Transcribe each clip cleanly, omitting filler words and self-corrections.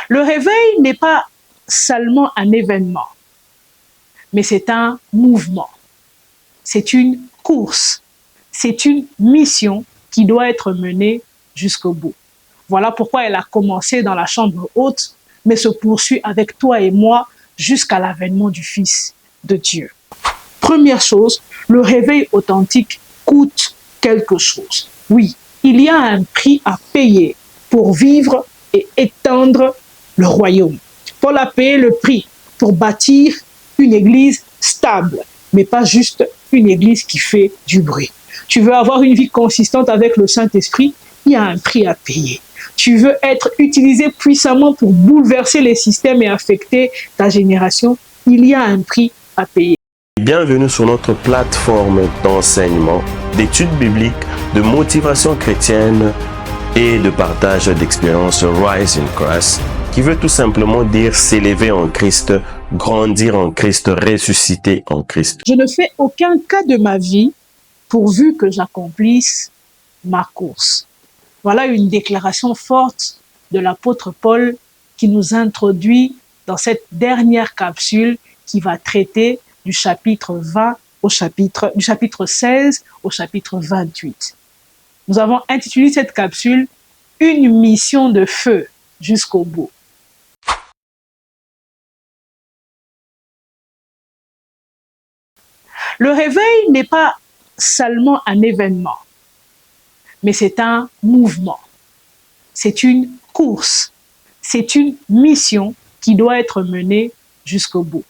Le réveil n'est pas seulement un événement, mais c'est un mouvement, c'est une course, c'est une mission qui doit être menée jusqu'au bout. Voilà pourquoi elle a commencé dans la chambre haute, mais se poursuit avec toi et moi jusqu'à l'avènement du Fils de Dieu. Première chose, le réveil authentique coûte quelque chose. Oui, il y a un prix à payer pour vivre et étendre le royaume. Paul a payé le prix pour bâtir une église stable, mais pas juste une église qui fait du bruit. Tu veux avoir une vie consistante avec le Saint-Esprit, il y a un prix à payer. Tu veux être utilisé puissamment pour bouleverser les systèmes et affecter ta génération, il y a un prix à payer. Bienvenue sur notre plateforme d'enseignement, d'études bibliques, de motivation chrétienne et de partage d'expériences Rise in Christ, qui veut tout simplement dire s'élever en Christ, grandir en Christ, ressusciter en Christ. Je ne fais aucun cas de ma vie pourvu que j'accomplisse ma course. Voilà une déclaration forte de l'apôtre Paul qui nous introduit dans cette dernière capsule qui va traiter du chapitre 20 du chapitre 16 au chapitre 28. Nous avons intitulé cette capsule « Une mission de feu jusqu'au bout ». Le réveil n'est pas seulement un événement, mais c'est un mouvement, c'est une course, c'est une mission qui doit être menée jusqu'au bout.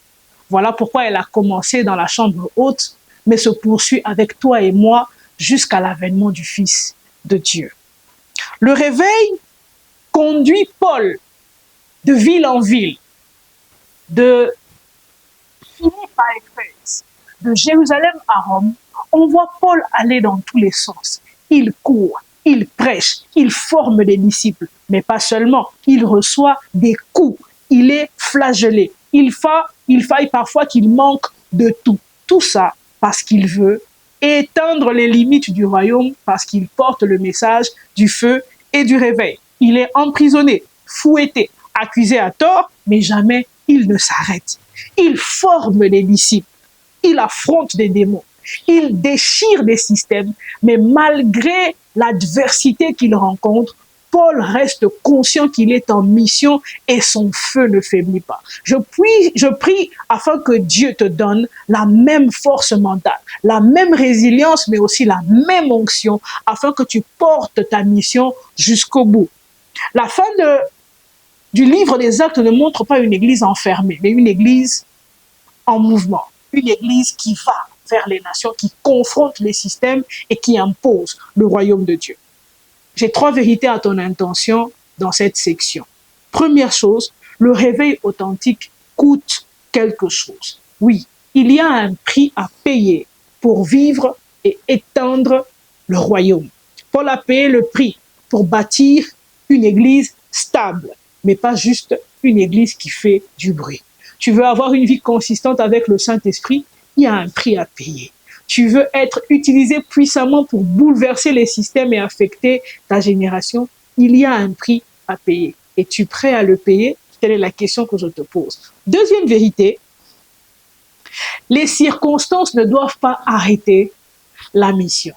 Voilà pourquoi elle a commencé dans la chambre haute, mais se poursuit avec toi et moi jusqu'à l'avènement du Fils de Dieu. Le réveil conduit Paul de ville en ville, de Philippe à Éphèse, de Jérusalem à Rome. On voit Paul aller dans tous les sens. Il court, il prêche, il forme des disciples, mais pas seulement. Il reçoit des coups, il est flagellé. Il faille parfois qu'il manque de tout. Tout ça parce qu'il veut étendre les limites du royaume, parce qu'il porte le message du feu et du réveil. Il est emprisonné, fouetté, accusé à tort, mais jamais il ne s'arrête. Il forme des disciples, il affronte des démons, il déchire des systèmes, mais malgré l'adversité qu'il rencontre, Paul reste conscient qu'il est en mission et son feu ne faiblit pas. Je prie afin que Dieu te donne la même force mentale, la même résilience, mais aussi la même onction, afin que tu portes ta mission jusqu'au bout. La fin du livre des Actes ne montre pas une église enfermée, mais une église en mouvement, une église qui va vers les nations, qui confronte les systèmes et qui impose le royaume de Dieu. J'ai 3 vérités à ton intention dans cette section. Première chose, le réveil authentique coûte quelque chose. Oui, il y a un prix à payer pour vivre et étendre le royaume. Paul a payé le prix pour bâtir une église stable, mais pas juste une église qui fait du bruit. Tu veux avoir une vie consistante avec le Saint-Esprit, il y a un prix à payer. Tu veux être utilisé puissamment pour bouleverser les systèmes et affecter ta génération, il y a un prix à payer. Es-tu prêt à le payer? Telle est la question que je te pose. Deuxième vérité, les circonstances ne doivent pas arrêter la mission.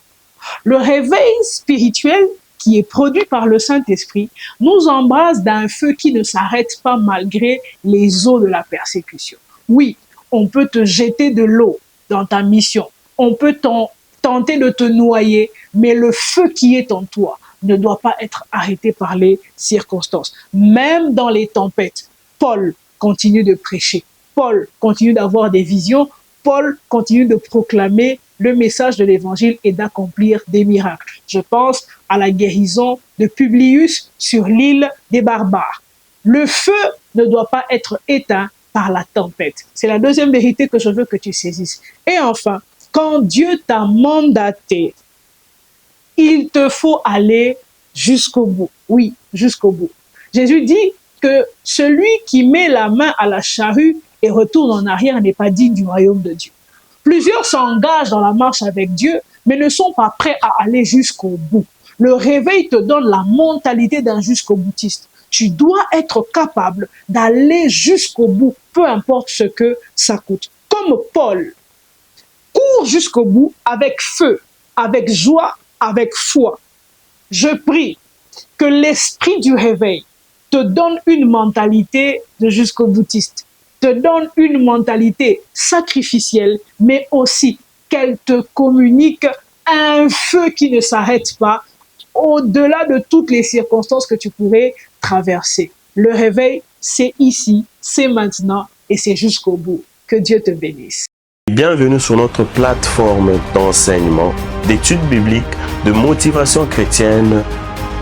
Le réveil spirituel qui est produit par le Saint-Esprit nous embrasse d'un feu qui ne s'arrête pas malgré les eaux de la persécution. Oui, on peut te jeter de l'eau dans ta mission. On peut tenter de te noyer, mais le feu qui est en toi ne doit pas être arrêté par les circonstances. Même dans les tempêtes, Paul continue de prêcher. Paul continue d'avoir des visions. Paul continue de proclamer le message de l'évangile et d'accomplir des miracles. Je pense à la guérison de Publius sur l'île des barbares. Le feu ne doit pas être éteint par la tempête. C'est la deuxième vérité que je veux que tu saisisses. Et enfin, quand Dieu t'a mandaté, il te faut aller jusqu'au bout. Oui, jusqu'au bout. Jésus dit que celui qui met la main à la charrue et retourne en arrière n'est pas digne du royaume de Dieu. Plusieurs s'engagent dans la marche avec Dieu, mais ne sont pas prêts à aller jusqu'au bout. Le réveil te donne la mentalité d'un jusqu'au boutiste. tu dois être capable d'aller jusqu'au bout, peu importe ce que ça coûte. Comme Paul, cours jusqu'au bout avec feu, avec joie, avec foi. Je prie que l'esprit du réveil te donne une mentalité de jusqu'au boutiste, te donne une mentalité sacrificielle, mais aussi qu'elle te communique un feu qui ne s'arrête pas au-delà de toutes les circonstances que tu pourrais traverser. Le réveil, c'est ici, c'est maintenant et c'est jusqu'au bout. Que Dieu te bénisse. Bienvenue sur notre plateforme d'enseignement, d'études bibliques, de motivation chrétienne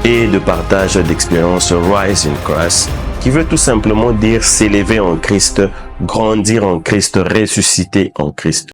et de partage d'expériences Rise in Christ, qui veut tout simplement dire s'élever en Christ, grandir en Christ, ressusciter en Christ.